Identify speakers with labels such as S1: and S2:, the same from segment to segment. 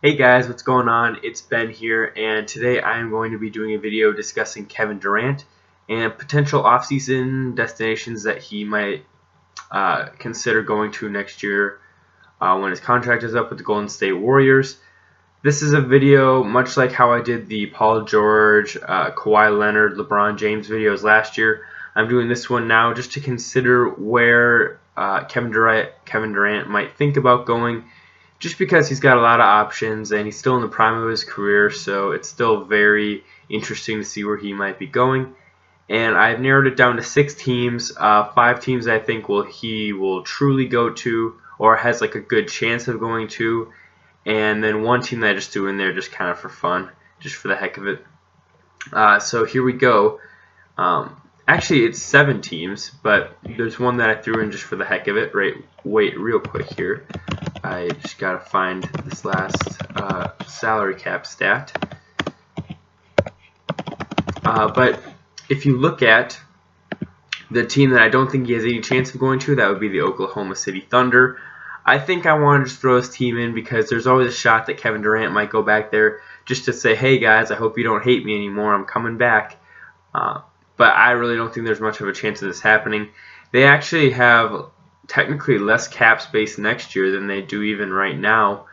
S1: Hey guys, what's going on? It's Ben here, and today I am going to be doing a video discussing Kevin Durant and potential offseason destinations that he might consider going to next year when his contract is up with the Golden State Warriors. This is a video much like how I did the Paul George, Kawhi Leonard, LeBron James videos last year. I'm doing this one now just to consider where Kevin Durant might think about going, just because he's got a lot of options and he's still in the prime of his career, so it's still very interesting to see where he might be going. And I've narrowed it down to 6 teams, 5 teams I think he will truly go to or has like a good chance of going to, and then 1 team that I just threw in there just kind of for fun, just for the heck of it. So here we go. Actually, it's 7 teams, but there's one that I threw in just for the heck of it. Wait, real quick here. I just gotta find this last salary cap stat. But if you look at the team that I don't think he has any chance of going to, that would be the Oklahoma City Thunder. I think I want to just throw his team in because there's always a shot that Kevin Durant might go back there just to say, hey guys, I hope you don't hate me anymore, I'm coming back. But I really don't think there's much of a chance of this happening. They actually have technically less cap space next year than they do even right now,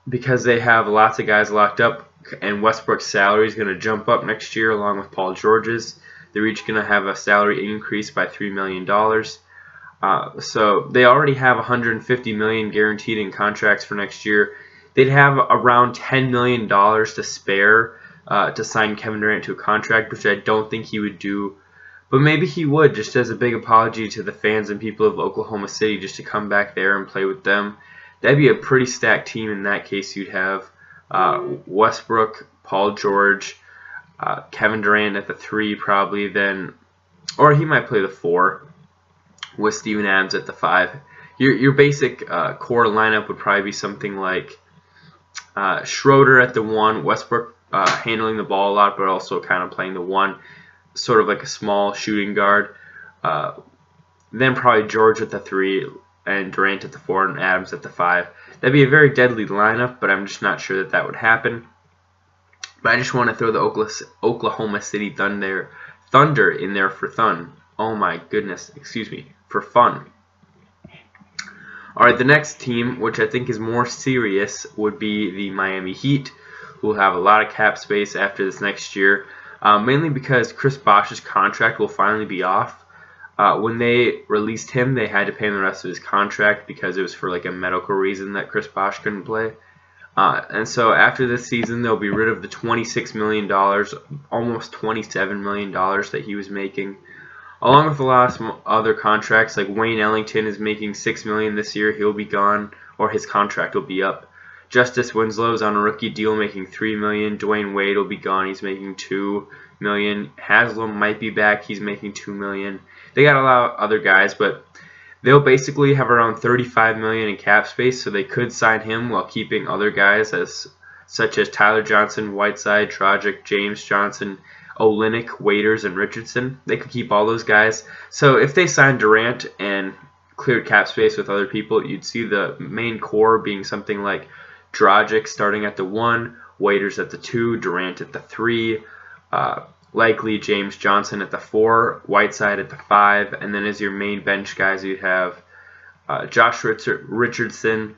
S1: because they have lots of guys locked up, and Westbrook's salary is going to jump up next year along with Paul George's. They're each going to have a salary increase by $3 million. So they already have $150 million guaranteed in contracts for next year. They'd have around $10 million to spare to sign Kevin Durant to a contract, which I don't think he would do. But maybe he would, just as a big apology to the fans and people of Oklahoma City, just to come back there and play with them. That'd be a pretty stacked team in that case. You'd have Westbrook, Paul George, Kevin Durant at the 3 probably, then, or he might play the 4 with Steven Adams at the 5. Your basic core lineup would probably be something like Schroeder at the 1, Westbrook handling the ball a lot, but also kind of playing the 1. Sort of like a small shooting guard. Then probably George at the 3 and Durant at the 4 and Adams at the 5. That'd be a very deadly lineup, but I'm just not sure that would happen. But I just want to throw the Oklahoma City Thunder in there for fun. Oh my goodness, excuse me, for fun. Alright, the next team, which I think is more serious, would be the Miami Heat, who will have a lot of cap space after this next year. Mainly because Chris Bosh's contract will finally be off. When they released him, they had to pay him the rest of his contract because it was for like a medical reason that Chris Bosh couldn't play. And so after this season, they'll be rid of the $26 million, almost $27 million that he was making, along with a lot of other contracts. Like Wayne Ellington is making $6 million this year; he'll be gone, or his contract will be up. Justice Winslow's on a rookie deal making $3 million. Dwayne Wade will be gone. He's making $2 million. Haslam might be back. He's making $2 million. They got a lot of other guys, but they'll basically have around $35 million in cap space, so they could sign him while keeping other guys such as Tyler Johnson, Whiteside, Dragic, James Johnson, Olynyk, Waiters, and Richardson. They could keep all those guys. So if they sign Durant and cleared cap space with other people, you'd see the main core being something like Dragic starting at the 1, Waiters at the 2, Durant at the 3, likely James Johnson at the 4, Whiteside at the 5, and then as your main bench guys you'd have Josh Richardson,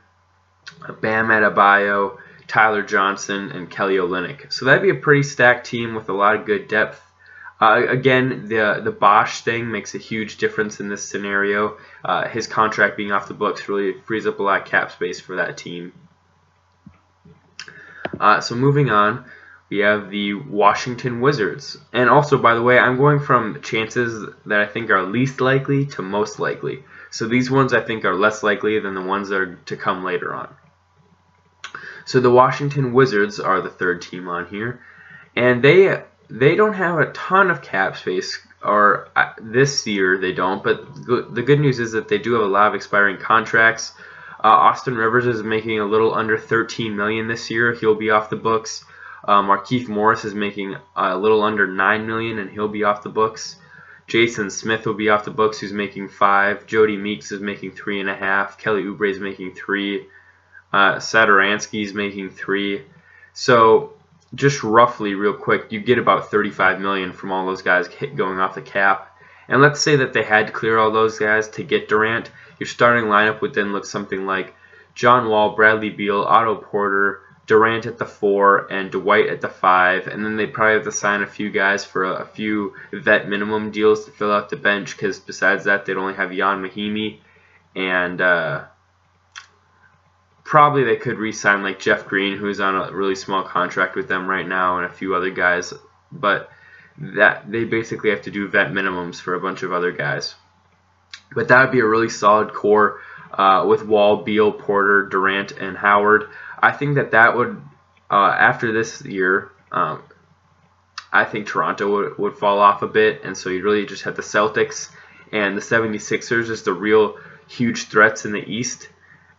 S1: Bam Adebayo, Tyler Johnson, and Kelly Olynyk. So that'd be a pretty stacked team with a lot of good depth. Again, the Bosh thing makes a huge difference in this scenario. His contract being off the books really frees up a lot of cap space for that team. So moving on, we have the Washington Wizards. And also, by the way, I'm going from chances that I think are least likely to most likely. So these ones I think are less likely than the ones that are to come later on. So the Washington Wizards are the 3rd team on here. And they don't have a ton of cap space, or this year they don't, but the good news is that they do have a lot of expiring contracts. Austin Rivers is making a little under $13 million this year. He'll be off the books. Markieff Morris is making a little under $9 million, and he'll be off the books. Jason Smith will be off the books, who's making $5. Jody Meeks is making $3.5. Kelly Oubre is making $3. Satoransky's making 3. So just roughly, real quick, you get about $35 million from all those guys going off the cap. And let's say that they had to clear all those guys to get Durant. Your starting lineup would then look something like John Wall, Bradley Beal, Otto Porter, Durant at the 4, and Dwight at the 5. And then they probably have to sign a few guys for a few vet minimum deals to fill out the bench, because besides that, they'd only have Jan Mahimi. And probably they could re-sign like Jeff Green, who's on a really small contract with them right now, and a few other guys. But that they basically have to do vet minimums for a bunch of other guys. But that would be a really solid core with Wall, Beal, Porter, Durant, and Howard. I think that would, after this year, I think Toronto would fall off a bit, and so you really just have the Celtics and the 76ers as the real huge threats in the East.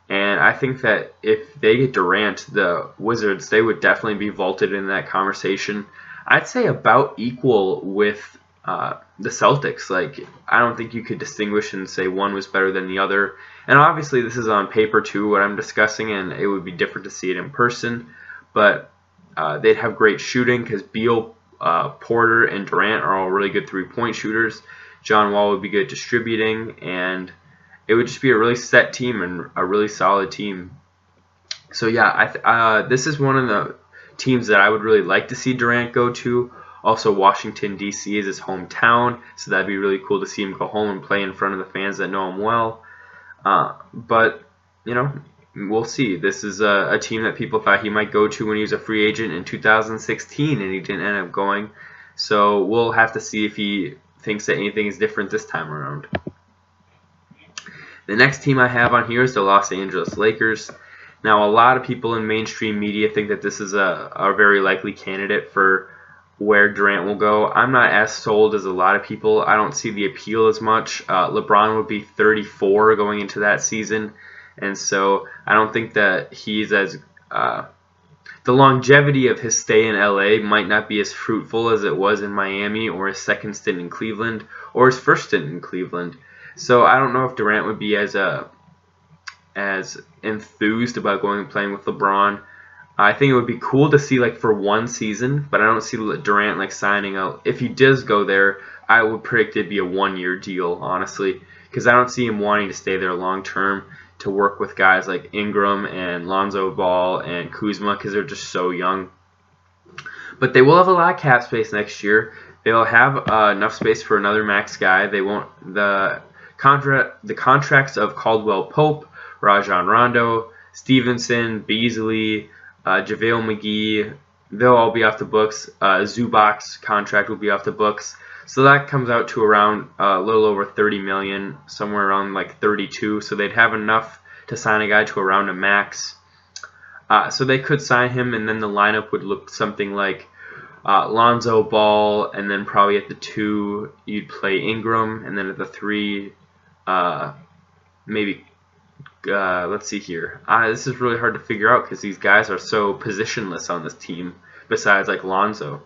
S1: And I think that if they get Durant, the Wizards, they would definitely be vaulted in that conversation. I'd say about equal with the Celtics. Like, I don't think you could distinguish and say one was better than the other. And obviously this is on paper too, what I'm discussing, and it would be different to see it in person. But they'd have great shooting because Beal, Porter, and Durant are all really good three-point shooters. John Wall would be good distributing, and it would just be a really set team and a really solid team. So yeah, this is one of the teams that I would really like to see Durant go to. Also, Washington, D.C. is his hometown, so that'd be really cool to see him go home and play in front of the fans that know him well. But, you know, we'll see. This is a team that people thought he might go to when he was a free agent in 2016, and he didn't end up going. So we'll have to see if he thinks that anything is different this time around. The next team I have on here is the Los Angeles Lakers. Now, a lot of people in mainstream media think that this is a very likely candidate for where Durant will go. I'm not as sold as a lot of people. I don't see the appeal as much. LeBron would be 34 going into that season, and so I don't think that he's as the longevity of his stay in LA might not be as fruitful as it was in Miami, or his second stint in Cleveland, or his first stint in Cleveland. So I don't know if Durant would be as enthused about going and playing with LeBron. I think it would be cool to see like for one season, but I don't see Durant like signing out. If he does go there, I would predict it'd be a one-year deal, honestly, because I don't see him wanting to stay there long term to work with guys like Ingram and Lonzo Ball and Kuzma, because they're just so young. But they will have a lot of cap space next year. They'll have enough space for another max guy. They won't the contracts of Caldwell Pope, Rajon Rondo, Stevenson, Beasley, JaVale McGee, they'll all be off the books. Zubac's contract will be off the books. So that comes out to around a little over $30 million, somewhere around like 32. So they'd have enough to sign a guy to around a max. So they could sign him, and then the lineup would look something like Lonzo Ball, and then probably at the 2 you'd play Ingram, and then at the 3 maybe let's see here. This is really hard to figure out because these guys are so positionless on this team, besides like Lonzo.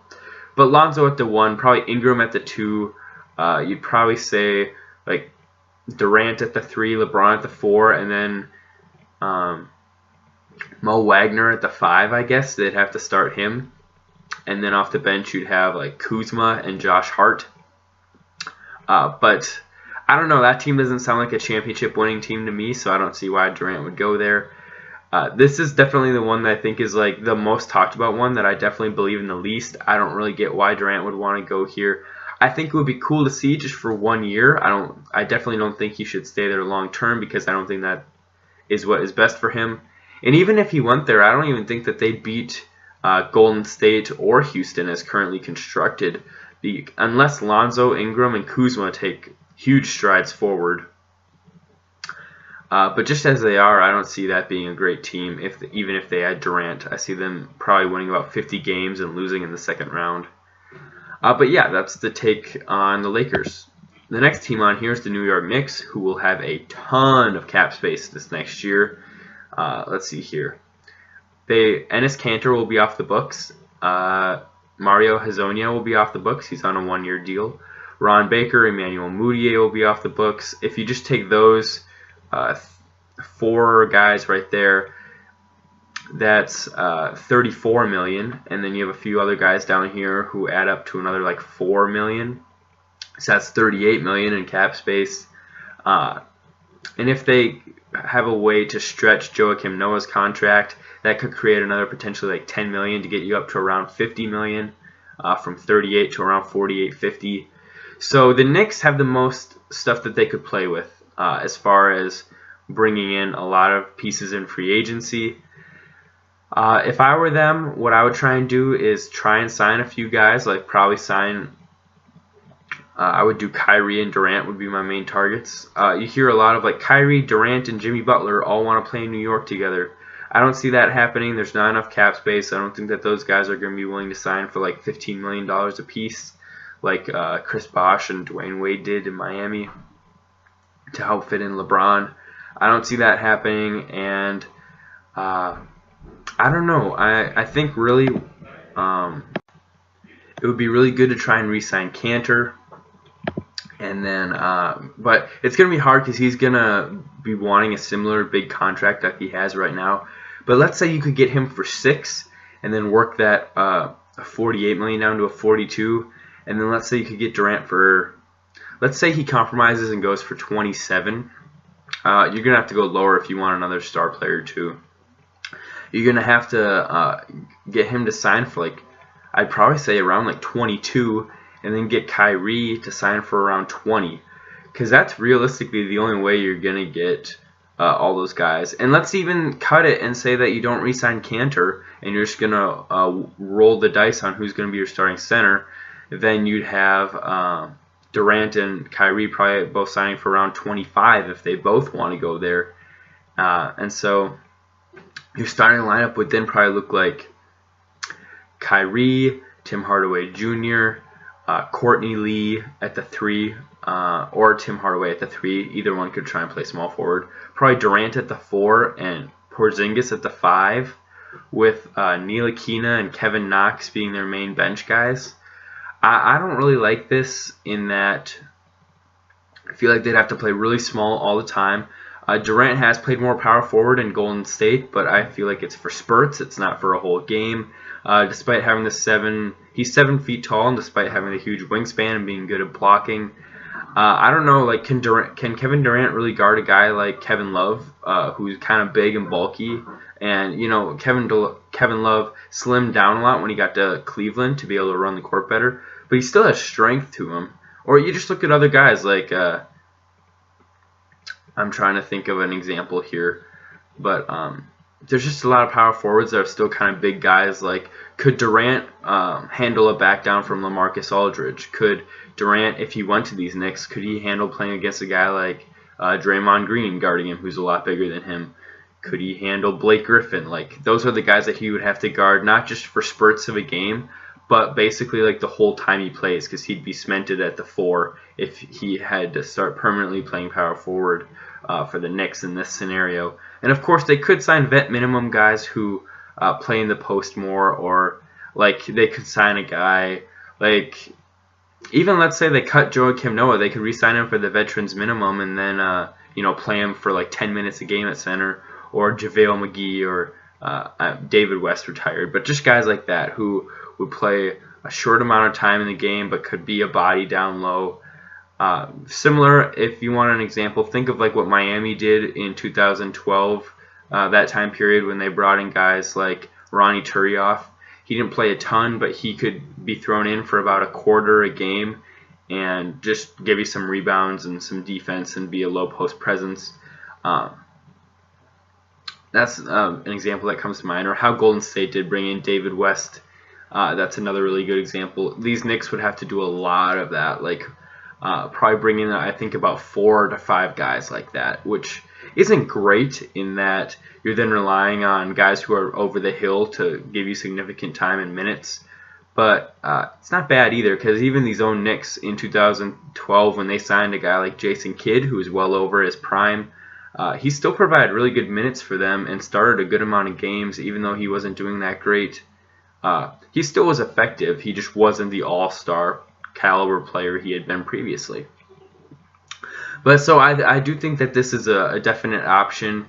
S1: But Lonzo at the 1, probably Ingram at the 2. You'd probably say like Durant at the 3, LeBron at the 4, and then Mo Wagner at the 5, I guess. They'd have to start him. And then off the bench you'd have like Kuzma and Josh Hart. But I don't know, that team doesn't sound like a championship winning team to me, so I don't see why Durant would go there. This is definitely the one that I think is like the most talked about one that I definitely believe in the least. I don't really get why Durant would want to go here. I think it would be cool to see just for 1 year. I definitely don't think he should stay there long term, because I don't think that is what is best for him. And even if he went there, I don't even think that they beat Golden State or Houston as currently constructed, unless Lonzo, Ingram, and Kuzma take huge strides forward. But just as they are, I don't see that being a great team. Even if they had Durant, I see them probably winning about 50 games and losing in the second round. But yeah, that's the take on the Lakers. The next team on here is the New York Knicks, who will have a ton of cap space this next year. Let's see here. Enes Kanter will be off the books. Mario Hezonja will be off the books. He's on a 1-year deal. Ron Baker, Emmanuel Mudiay will be off the books. If you just take those 4 guys right there, That's 34 million, and then you have a few other guys down here who add up to another like 4 million. So that's 38 million in cap space. And if they have a way to stretch Joakim Noah's contract, that could create another potentially like 10 million to get you up to around 50 million, from 38 to around 48, 50. So the Knicks have the most stuff that they could play with as far as bringing in a lot of pieces in free agency. If I were them, what I would try and do is try and sign a few guys, like probably sign. I would do Kyrie and Durant would be my main targets. You hear a lot of like Kyrie, Durant, and Jimmy Butler all want to play in New York together. I don't see that happening. There's not enough cap space. I don't think that those guys are going to be willing to sign for like $15 million a piece, like Chris Bosh and Dwayne Wade did in Miami to help fit in LeBron. I don't see that happening, and I don't know. I think really it would be really good to try and re-sign Cantor. And then, but it's going to be hard because he's going to be wanting a similar big contract like he has right now. But let's say you could get him for 6 and then work that a 48 million down to a 42. And then let's say you could get Durant for, let's say he compromises and goes for 27. You're going to have to go lower if you want another star player too. You're going to have to get him to sign for like, I'd probably say around like 22. And then get Kyrie to sign for around 20, because that's realistically the only way you're going to get all those guys. And let's even cut it and say that you don't re-sign Cantor and you're just going to roll the dice on who's going to be your starting center. Then you'd have Durant and Kyrie probably both signing for around 25 if they both want to go there. And so your starting lineup would then probably look like Kyrie, Tim Hardaway Jr., Courtney Lee at the 3, or Tim Hardaway at the 3. Either one could try and play small forward. Probably Durant at the 4 and Porzingis at the 5, with Ntilikina and Kevin Knox being their main bench guys. I don't really like this in that I feel like they'd have to play really small all the time. Durant has played more power forward in Golden State, but I feel like it's for spurts. It's not for a whole game. Despite having he's 7 feet tall, and despite having a huge wingspan and being good at blocking, I don't know. Like, can Kevin Durant really guard a guy like Kevin Love, who's kind of big and bulky? And you know, Kevin Love slimmed down a lot when he got to Cleveland to be able to run the court better, but he still has strength to him. Or you just look at other guys like I'm trying to think of an example here, but there's just a lot of power forwards that are still kind of big guys. Like, could Durant handle a back down from LaMarcus Aldridge? Could Durant, if he went to these Knicks, could he handle playing against a guy like Draymond Green guarding him, who's a lot bigger than him? Could he handle Blake Griffin? Like, those are the guys that he would have to guard, not just for spurts of a game, but basically like the whole time he plays, because he'd be cemented at the 4 if he had to start permanently playing power forward for the Knicks in this scenario. And of course, they could sign vet minimum guys who play in the post more, or like they could sign a guy like, even let's say they cut Joakim Noah, they could re-sign him for the veterans minimum and then play him for like 10 minutes a game at center, or JaVale McGee, or David West retired, but just guys like that who would play a short amount of time in the game but could be a body down low. Similar, if you want an example, think of like what Miami did in 2012, that time period when they brought in guys like Ronnie Turioff. He didn't play a ton, but he could be thrown in for about a quarter a game and just give you some rebounds and some defense and be a low post presence. That's an example that comes to mind. Or how Golden State did bring in David West. That's another really good example. These Knicks would have to do a lot of that, like probably bring in, I think, about 4 to 5 guys like that, which isn't great in that you're then relying on guys who are over the hill to give you significant time and minutes. But it's not bad either, because even these own Knicks in 2012, when they signed a guy like Jason Kidd, who was well over his prime, he still provided really good minutes for them and started a good amount of games, even though he wasn't doing that great. He still was effective. He just wasn't the all-star caliber player he had been previously. But so I do think that this is a definite option.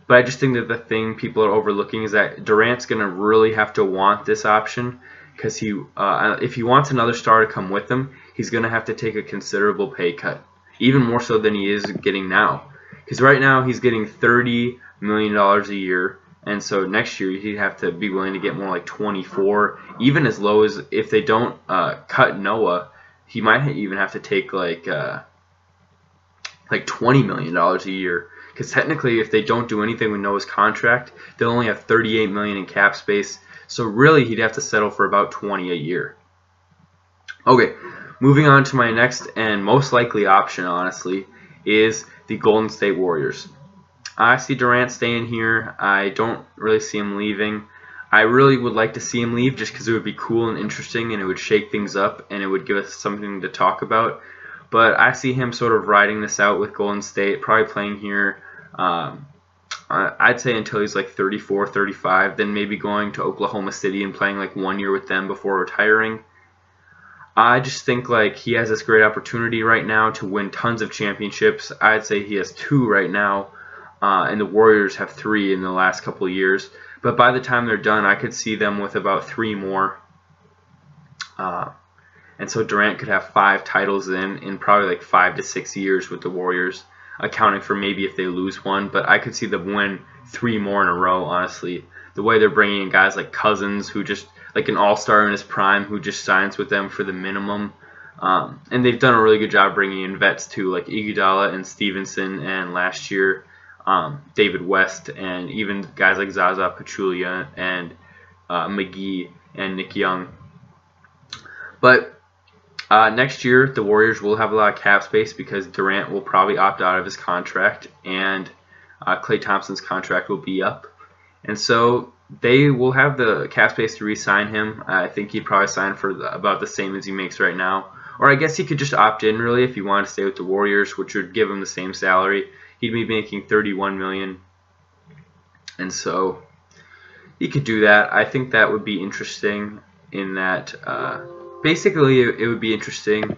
S1: But I just think that the thing people are overlooking is that Durant's going to really have to want this option, because if he wants another star to come with him, he's going to have to take a considerable pay cut, even more so than he is getting now. Because right now he's getting $30 million a year, and so next year he'd have to be willing to get more like 24, even as low as, if they don't cut Noah, he might even have to take like $20 million a year. Because technically, if they don't do anything with Noah's contract, they'll only have $38 million in cap space. So really, he'd have to settle for about 20 a year. Okay, moving on to my next and most likely option, honestly, is the Golden State Warriors. I see Durant staying here. I don't really see him leaving. I really would like to see him leave just because it would be cool and interesting, and it would shake things up, and it would give us something to talk about. But I see him sort of riding this out with Golden State, probably playing here, I'd say until he's like 34, 35, then maybe going to Oklahoma City and playing like 1 year with them before retiring. I just think like he has this great opportunity right now to win tons of championships. I'd say he has 2 right now, and the Warriors have 3 in the last couple of years. But by the time they're done, I could see them with about 3 more. And so Durant could have 5 titles in probably like 5 to 6 years with the Warriors, accounting for maybe if they lose 1. But I could see them win 3 more in a row, honestly. The way they're bringing in guys like Cousins, who just, like an all-star in his prime, who just signs with them for the minimum. And they've done a really good job bringing in vets too, like Iguodala and Stevenson, and last year David West, and even guys like Zaza Pachulia and McGee and Nick Young. But next year, the Warriors will have a lot of cap space because Durant will probably opt out of his contract, and Klay Thompson's contract will be up. And so they will have the cap space to re-sign him. I think he'd probably sign for about the same as he makes right now. Or I guess he could just opt in, really, if he wanted to stay with the Warriors, which would give him the same salary. He'd be making $31 million. And so he could do that. I think that would be interesting in that... basically, it would be interesting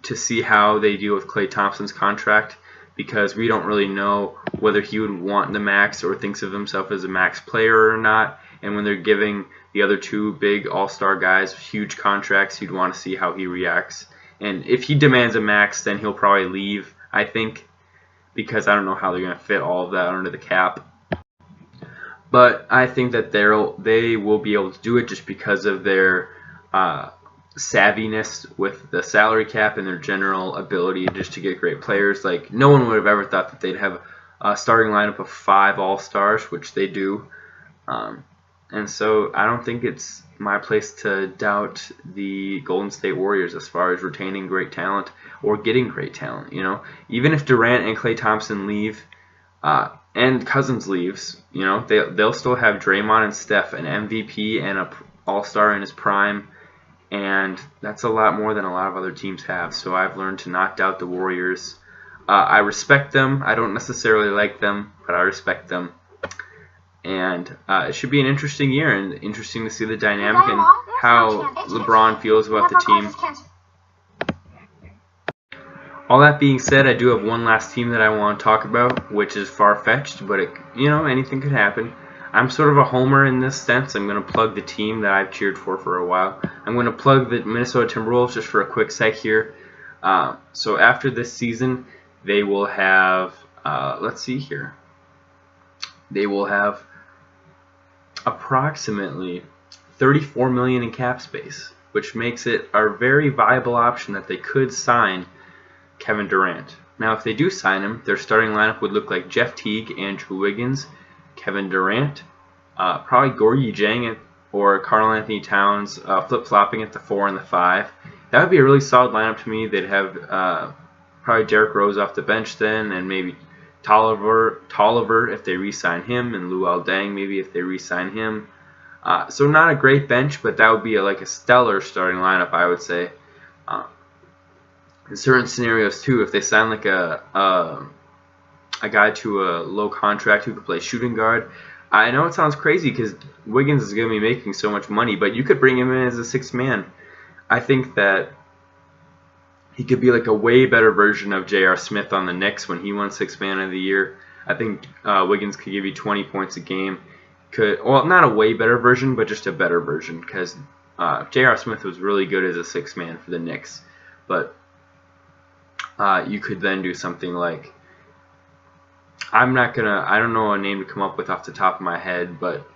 S1: to see how they deal with Klay Thompson's contract, because we don't really know whether he would want the max or thinks of himself as a max player or not. And when they're giving the other 2 big all-star guys huge contracts, you'd want to see how he reacts. And if he demands a max, then he'll probably leave, I think, because I don't know how they're going to fit all of that under the cap. But I think that they will be able to do it just because of their savviness with the salary cap and their general ability just to get great players. Like, no one would have ever thought that they'd have a starting lineup of 5 all-stars, which they do. And so I don't think it's my place to doubt the Golden State Warriors as far as retaining great talent or getting great talent. You know, even if Durant and Klay Thompson leave and Cousins leaves, you know, they'll still have Draymond and Steph, an MVP and an all-star in his prime. And that's a lot more than a lot of other teams have. So I've learned to not doubt the Warriors. I respect them. I don't necessarily like them, but I respect them. And it should be an interesting year, and interesting to see the dynamic and how LeBron feels about the team. All that being said, I do have one last team that I want to talk about, which is far-fetched, but anything could happen. I'm sort of a homer in this sense. I'm going to plug the team that I've cheered for a while. I'm going to plug the Minnesota Timberwolves just for a quick sec here. So after this season, they will have, let's see here. They will have approximately $34 million in cap space, which makes it a very viable option that they could sign Kevin Durant. Now, if they do sign him, their starting lineup would look like Jeff Teague, Andrew Wiggins, Kevin Durant, probably Gorgui Dieng or Karl Anthony Towns flip-flopping at the 4 and the 5. That would be a really solid lineup to me. They'd have probably Derrick Rose off the bench then, and maybe Tolliver if they re-sign him, and Luol Deng maybe if they re-sign him. So not a great bench, but that would be like a stellar starting lineup, I would say. In certain scenarios too, if they sign like a guy to a low contract who could play shooting guard. I know it sounds crazy because Wiggins is going to be making so much money, but you could bring him in as a 6th man. I think that he could be like a way better version of J.R. Smith on the Knicks when he won 6th man of the year. I think Wiggins could give you 20 points a game. Well, not a way better version, but just a better version, because J.R. Smith was really good as a six-man for the Knicks. But you could then do something like, I don't know a name to come up with off the top of my head, but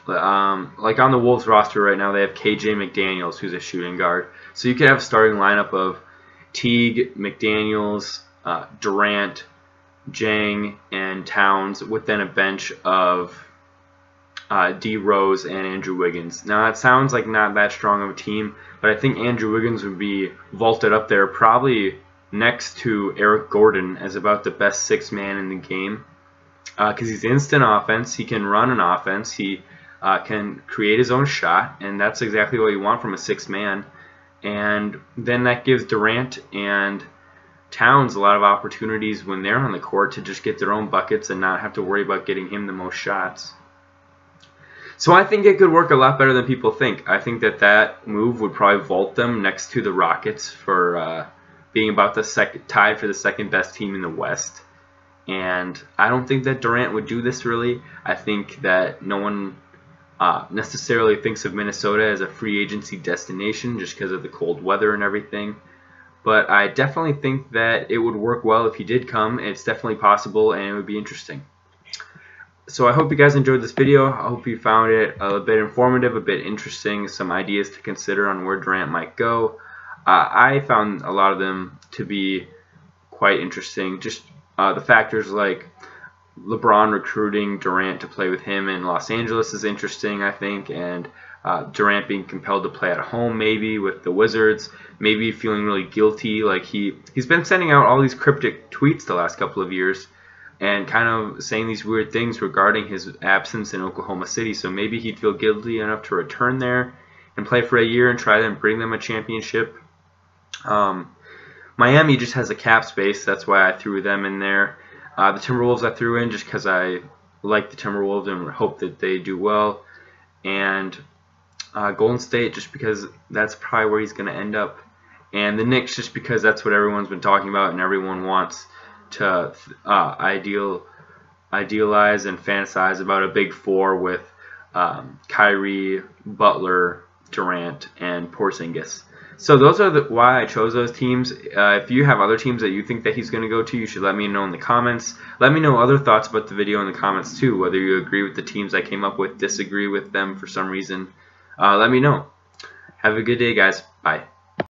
S1: like on the Wolves roster right now, they have KJ McDaniels, who's a shooting guard. So you could have a starting lineup of Teague, McDaniels, Durant, Jang, and Towns, with then a bench of D. Rose and Andrew Wiggins. Now that sounds like not that strong of a team, but I think Andrew Wiggins would be vaulted up there, probably next to Eric Gordon, as about the best six man in the game, because he's instant offense. He can run an offense. He can create his own shot, and that's exactly what you want from a six man. And then that gives Durant and Towns a lot of opportunities when they're on the court to just get their own buckets and not have to worry about getting him the most shots. So I think it could work a lot better than people think. I think that move would probably vault them next to the Rockets for being about the tied for the second best team in the West. And I don't think that Durant would do this really. I think that no one necessarily thinks of Minnesota as a free agency destination just because of the cold weather and everything. But I definitely think that it would work well if he did come. It's definitely possible, and it would be interesting. So I hope you guys enjoyed this video. I hope you found it a bit informative, a bit interesting, some ideas to consider on where Durant might go. I found a lot of them to be quite interesting. Just the factors like LeBron recruiting Durant to play with him in Los Angeles is interesting, I think, and Durant being compelled to play at home maybe with the Wizards, maybe feeling really guilty, like he's been sending out all these cryptic tweets the last couple of years and kind of saying these weird things regarding his absence in Oklahoma City, so maybe he'd feel guilty enough to return there and play for a year and try to bring them a championship. Miami just has a cap space, that's why I threw them in there. The Timberwolves I threw in just because I like the Timberwolves and hope that they do well. And Golden State just because that's probably where he's going to end up. And the Knicks just because that's what everyone's been talking about and everyone wants to idealize and fantasize about a big four with Kyrie, Butler, Durant, and Porzingis. So those are why I chose those teams. If you have other teams that you think that he's going to go to, you should let me know in the comments. Let me know other thoughts about the video in the comments too, whether you agree with the teams I came up with, disagree with them for some reason. Let me know. Have a good day, guys. Bye.